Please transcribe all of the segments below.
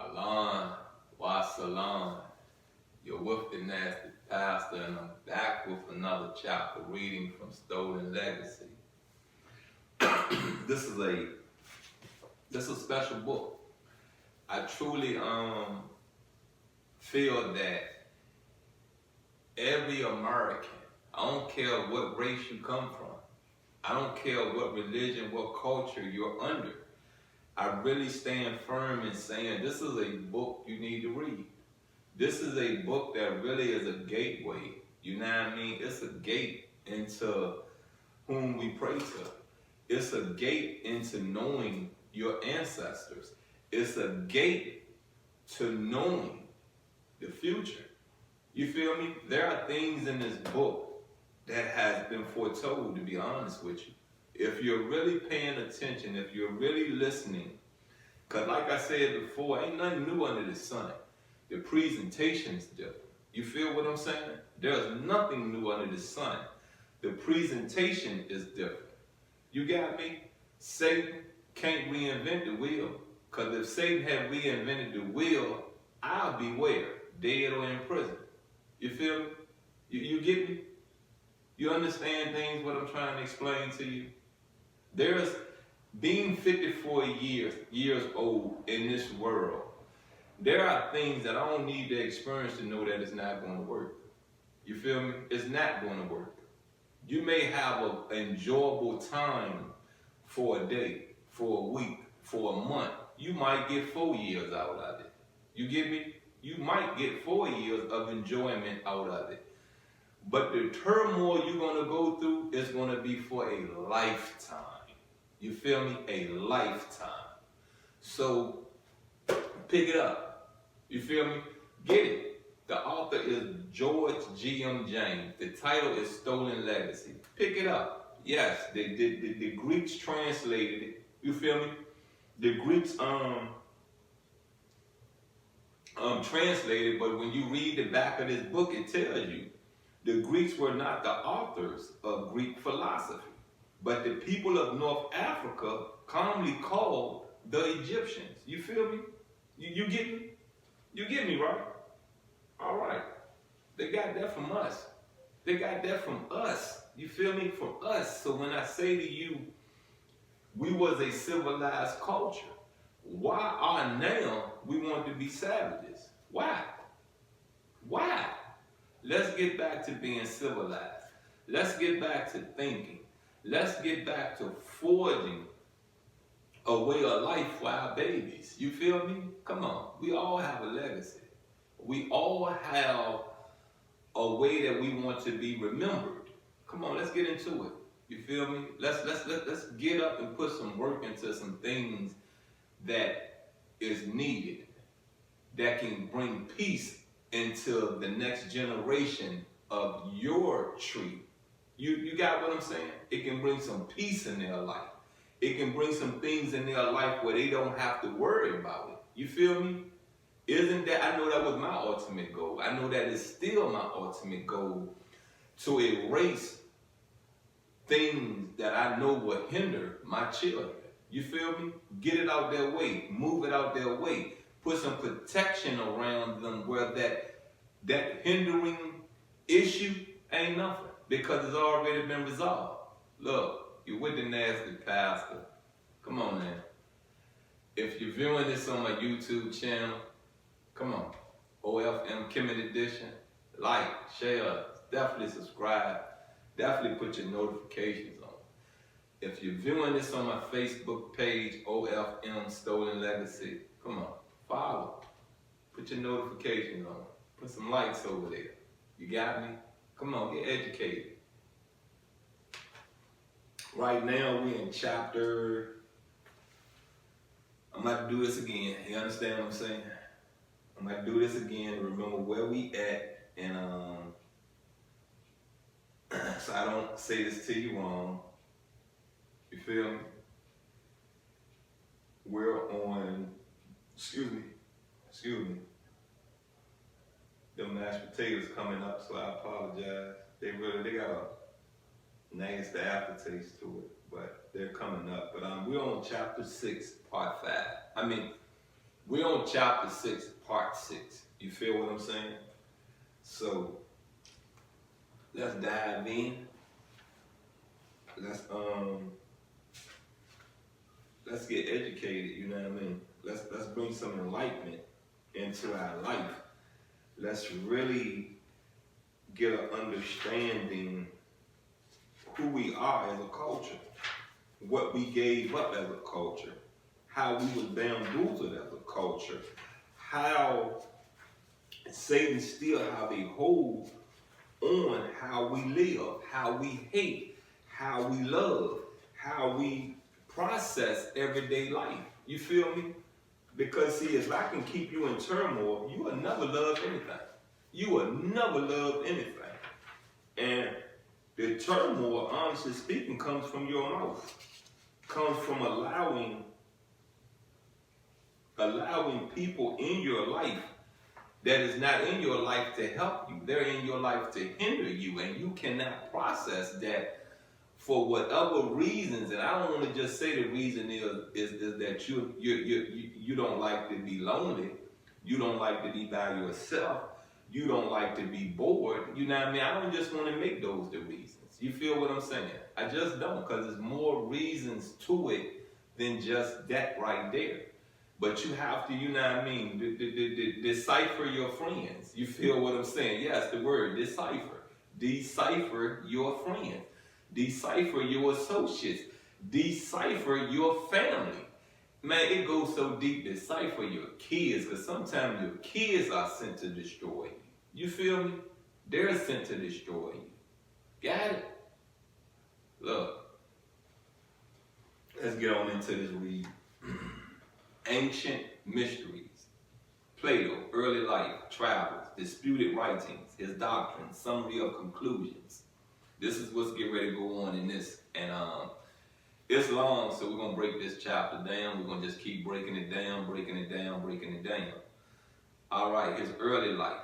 Alon, Wasalan, you're with the Nasty Pastor, and I'm back with another chapter reading from Stolen Legacy. this is a special book. I truly feel that every American, I don't care what race you come from, I don't care what religion, what culture you're under, I really stand firm in saying this is a book you need to read. This is a book that really is a gateway. You know what I mean? It's a gate into whom we pray to. It's a gate into knowing your ancestors. It's a gate to knowing the future. You feel me? There are things in this book that has been foretold, to be honest with you. If you're really paying attention, if you're really listening, because like I said before, ain't nothing new under the sun. The presentation's different. You feel what I'm saying? There's nothing new under the sun. The presentation is different. You got me? Satan can't reinvent the wheel. Because if Satan had reinvented the wheel, I'll be where? Dead or in prison. You feel me? You get me? You understand things, what I'm trying to explain to you? There's being 54 years old in this world, there are things that I don't need to experience to know that it's not going to work. You feel me? It's not going to work. You may have an enjoyable time for a day, for a week, for a month. You might get 4 years out of it. You get me? You might get 4 years of enjoyment out of it. But the turmoil you're going to go through is going to be for a lifetime. You feel me? A lifetime. So, pick it up. You feel me? Get it. The author is George G.M. James. The title is Stolen Legacy. Pick it up. Yes, the Greeks translated it. You feel me? The Greeks translated, but when you read the back of this book, it tells you the Greeks were not the authors of Greek philosophy, but the people of North Africa commonly called the Egyptians. You feel me? You get me? You get me, right? All right. They got that from us. They got that from us. You feel me? From us. So when I say to you, we was a civilized culture. Why are now we want to be savages? Why? Why? Let's get back to being civilized. Let's get back to thinking. Let's get back to forging a way of life for our babies. You feel me? Come on. We all have a legacy. We all have a way that we want to be remembered. Come on, let's get into it. You feel me? Let's get up and put some work into some things that is needed, that can bring peace into the next generation of your tree. You got what I'm saying? It can bring some peace in their life. It can bring some things in their life where they don't have to worry about it. You feel me? Isn't that, I know that was my ultimate goal. I know that is still my ultimate goal, to erase things that I know will hinder my children. You feel me? Get it out their way. Move it out their way. Put some protection around them where that hindering issue ain't nothing, because it's already been resolved. Look, you're with the Nasty Pastor. Come on, man. If you're viewing this on my YouTube channel, come on. OFM Kemet Edition. Like, share, definitely subscribe. Definitely put your notifications on. If you're viewing this on my Facebook page, OFM Stolen Legacy, come on, follow. Put your notifications on. Put some likes over there. You got me? Come on, get educated. Right now, we're in chapter, I'm about to do this again. You understand what I'm saying? I'm going to do this again to remember where we at, and so I don't say this to you wrong. You feel me? We're on, excuse me. Them mashed potatoes coming up, so I apologize. They got a nasty aftertaste to it, but they're coming up. But we're on chapter 6, part 5. We're on chapter 6, part 6. You feel what I'm saying? So let's dive in. Let's get educated, you know what I mean? Let's bring some enlightenment into our life. Let's really get an understanding who we are as a culture, what we gave up as a culture, how we was bamboozled as a culture, how Satan still have a hold on how we live, how we hate, how we love, how we process everyday life. You feel me? Because see, if I can keep you in turmoil, you will never love anything. You will never love anything. And the turmoil, honestly speaking, comes from your mouth. Comes from allowing people in your life that is not in your life to help you. They're in your life to hinder you, and you cannot process that for whatever reasons. And I don't want to just say the reason is that you don't like to be lonely, you don't like to be by yourself, you don't like to be bored. You know what I mean? I don't just want to make those the reasons. You feel what I'm saying? I just don't, because there's more reasons to it than just that right there. But you have to, you know what I mean, decipher your friends. You feel what I'm saying? Yes, the word, decipher. Decipher your friends. Decipher your associates. Decipher your family. Man, it goes so deep. Decipher your kids, because sometimes your kids are sent to destroy you. You feel me? They're sent to destroy you. Got it? Look, let's get on into this read. Ancient mysteries. Plato, early life, travels, disputed writings, his doctrine, summary of conclusions. This is what's getting ready to go on in this. And it's long, so we're going to break this chapter down. We're going to just keep breaking it down, breaking it down, breaking it down. All right, his early life.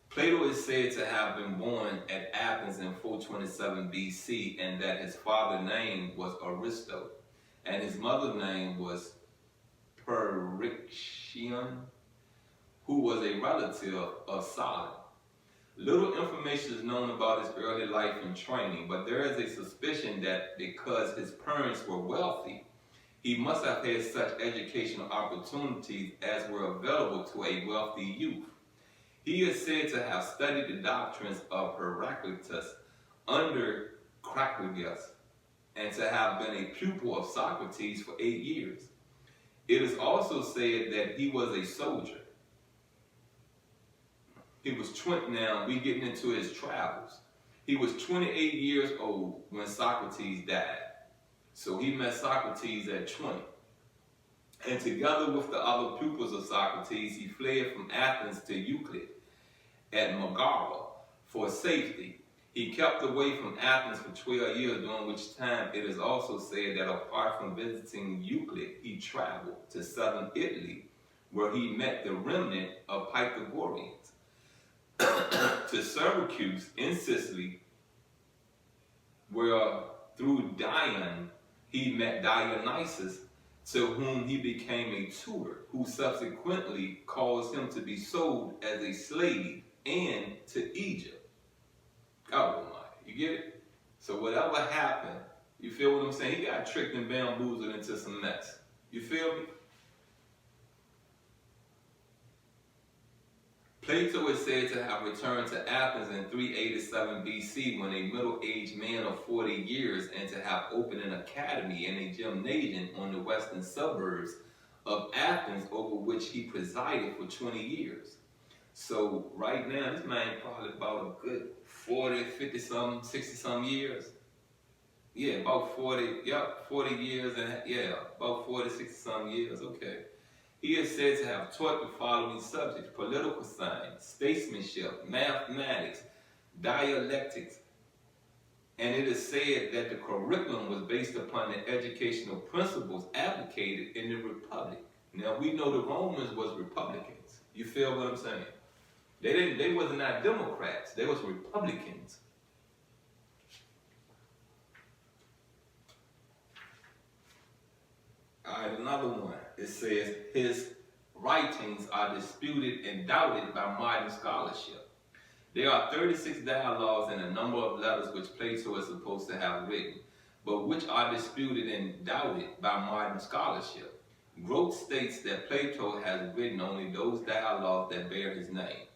Plato is said to have been born at Athens in 427 BC, and that his father's name was Aristo, and his mother's name was Pyrrhichion, who was a relative of Solon. Little information is known about his early life and training, but there is a suspicion that because his parents were wealthy, he must have had such educational opportunities as were available to a wealthy youth. He is said to have studied the doctrines of Heraclitus under Cratias, and to have been a pupil of Socrates for 8 years. It is also said that he was a soldier. He was 20, now we getting into his travels. He was 28 years old when Socrates died. So he met Socrates at 20. And together with the other pupils of Socrates, he fled from Athens to Euclid at Megara for safety. He kept away from Athens for 12 years, during which time it is also said that apart from visiting Euclid, he traveled to southern Italy, where he met the remnant of Pythagoreans, to Syracuse in Sicily, where through Dion he met Dionysus, to whom he became a tutor, who subsequently caused him to be sold as a slave and to Egypt. God Almighty, you get it? So whatever happened, you feel what I'm saying? He got tricked and bamboozled into some mess. You feel me? Plato is said to have returned to Athens in 387 BC when a middle-aged man of 40 years, and to have opened an academy and a gymnasium on the western suburbs of Athens, over which he presided for 20 years. So right now, this man probably about a good 40, 50 some, 60 some years. Yeah, about 40, 40 years, and yeah, about 40, 60 some years, okay. He is said to have taught the following subjects: political science, statesmanship, mathematics, dialectics. And it is said that the curriculum was based upon the educational principles advocated in the Republic. Now we know the Romans was Republicans. You feel what I'm saying? They was not Democrats, they was Republicans. All right, another one. It says his writings are disputed and doubted by modern scholarship. There are 36 dialogues and a number of letters which Plato is supposed to have written, but which are disputed and doubted by modern scholarship. Grote states that Plato has written only those dialogues that bear his name.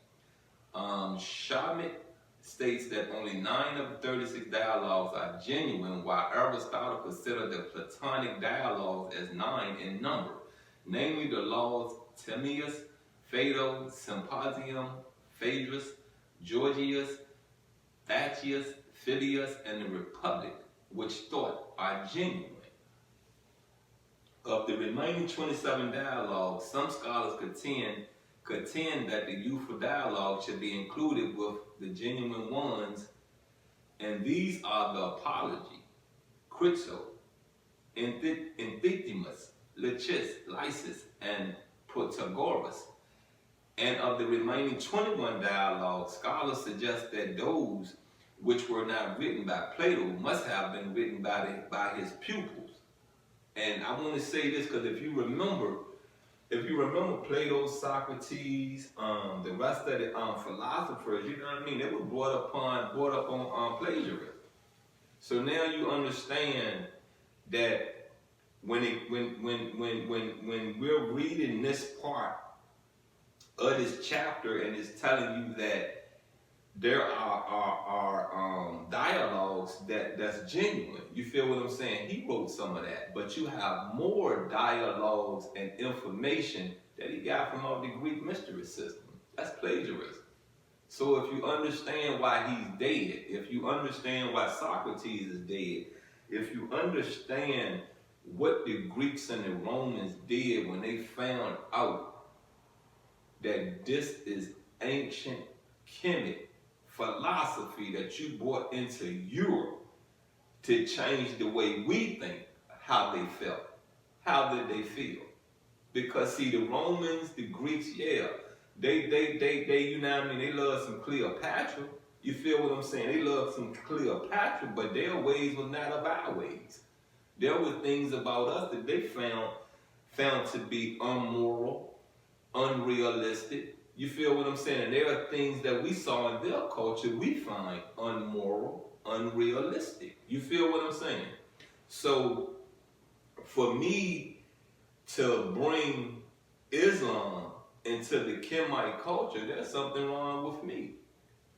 Schmidt states that only 9 of the 36 dialogues are genuine, while Aristotle considered the Platonic dialogues as 9 in number, namely the laws Timaeus, Phaedo, Symposium, Phaedrus, Gorgias, Thaccius, Phidias, and the Republic, which thought are genuine. Of the remaining 27 dialogues, some scholars contend that the youthful dialogue should be included with the genuine ones, and these are the Apology, Crito, Enthymeus, Lysis, and Protagoras. And of the remaining 21 dialogues, scholars suggest that those which were not written by Plato must have been written by his pupils. And I want to say this because if you remember Plato, Socrates, the rest of the philosophers, you know what I mean, they were brought up on plagiarism. So now you understand that when we're reading this part of this chapter and it's telling you that there are dialogues that's genuine. You feel what I'm saying? He wrote some of that, but you have more dialogues and information that he got from all the Greek mystery system. That's plagiarism. So if you understand why he's dead, if you understand why Socrates is dead, if you understand what the Greeks and the Romans did when they found out that this is ancient Kemet philosophy that you brought into Europe to change the way we think, how they felt. How did they feel? Because see, the Romans, the Greeks, yeah, they you know what I mean, they love some Cleopatra. You feel what I'm saying? They love some Cleopatra, but their ways were not of our ways. There were things about us that they found to be immoral, unrealistic. You feel what I'm saying? And there are things that we saw in their culture we find immoral, unrealistic. You feel what I'm saying? So for me to bring Islam into the Kemite culture, there's something wrong with me.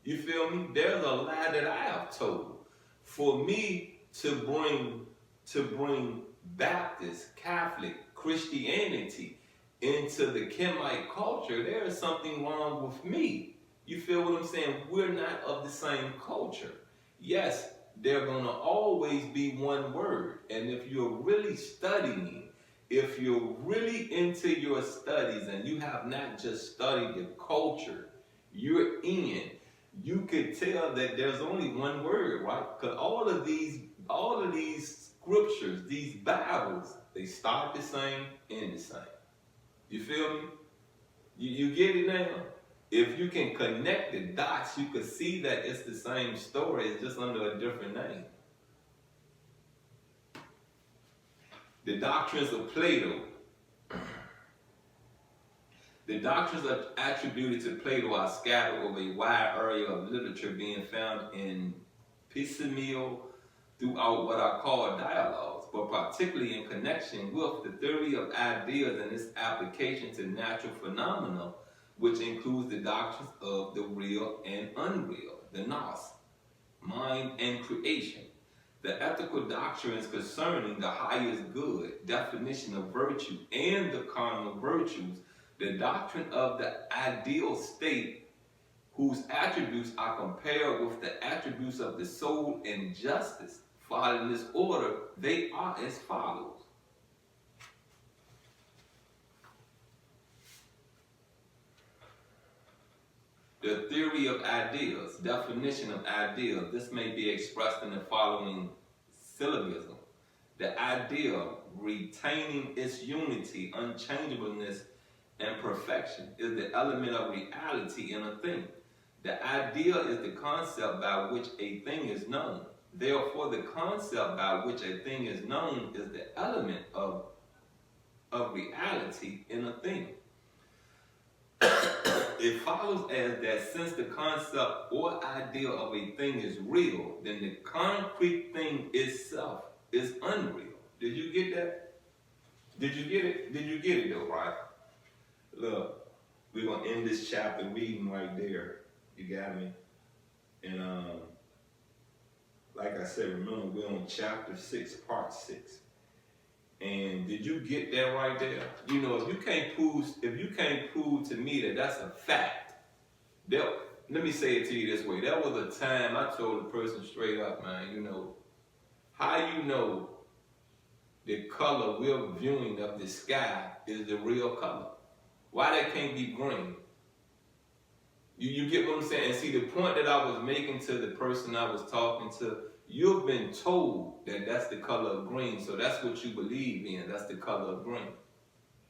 You feel me? There's a lie that I have told. For me to bring Baptist, Catholic, Christianity into the Kemite culture, there is something wrong with me. You feel what I'm saying? We're not of the same culture. Yes, there's gonna always be one word. And if you're really studying, if you're really into your studies and you have not just studied the culture you're in, you could tell that there's only one word, right? Because all of these scriptures, these Bibles, they start the same, end the same. You feel me? You get it now? If you can connect the dots, you can see that it's the same story, it's just under a different name. The doctrines of Plato. The doctrines attributed to Plato are scattered over a wide area of literature, being found in piecemeal throughout what are called dialogues, but particularly in connection with the theory of ideas and its application to natural phenomena, which includes the doctrines of the real and unreal, the nous, mind and creation, the ethical doctrines concerning the highest good, definition of virtue and the cardinal virtues, the doctrine of the ideal state, whose attributes are compared with the attributes of the soul and justice. Following this order, they are as follows. The theory of ideas, definition of ideas. This may be expressed in the following syllogism. The idea, retaining its unity, unchangeableness, and perfection, is the element of reality in a thing. The idea is the concept by which a thing is known. Therefore, the concept by which a thing is known is the element of reality in a thing. It follows as that since the concept or idea of a thing is real, then the concrete thing itself is unreal. Did you get that? Did you get it? Did you get it though, right? Look, we're gonna end this chapter reading right there. You got me? And like I said, remember we're on chapter 6, part 6. And did you get that right there? You know, if you can't prove to me that that's a fact, let me say it to you this way. There was a time I told a person straight up, man, you know, how you know the color we're viewing of the sky is the real color? Why that can't be green? You get what I'm saying? And see, the point that I was making to the person I was talking to, you've been told that that's the color of green, so that's what you believe in, that's the color of green.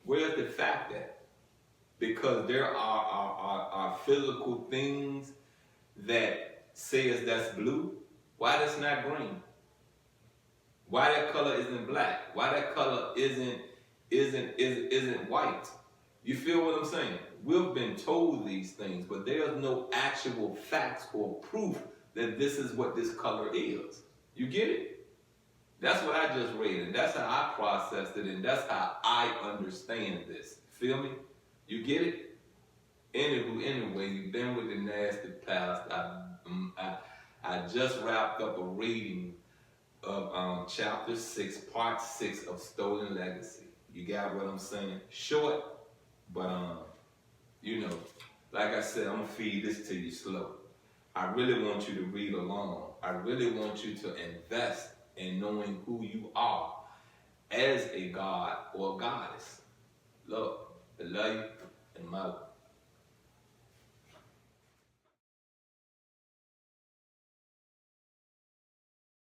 Where's the fact at? Because there are physical things that says that's blue. Why that's not green? Why that color isn't black? Why that color isn't white? You feel what I'm saying? We've been told these things, but there's no actual facts or proof that this is what this color is. You get it? That's what I just read, and that's how I processed it, and that's how I understand this. Feel me? You get it? Anyway, you've been with the Nasty Pastor. I just wrapped up a reading of chapter 6, part 6 of Stolen Legacy. You got what I'm saying? Short, but you know, like I said, I'm gonna feed this to you slow. I really want you to read along. I really want you to invest in knowing who you are as a god or goddess. Look, I love you, and I'm out.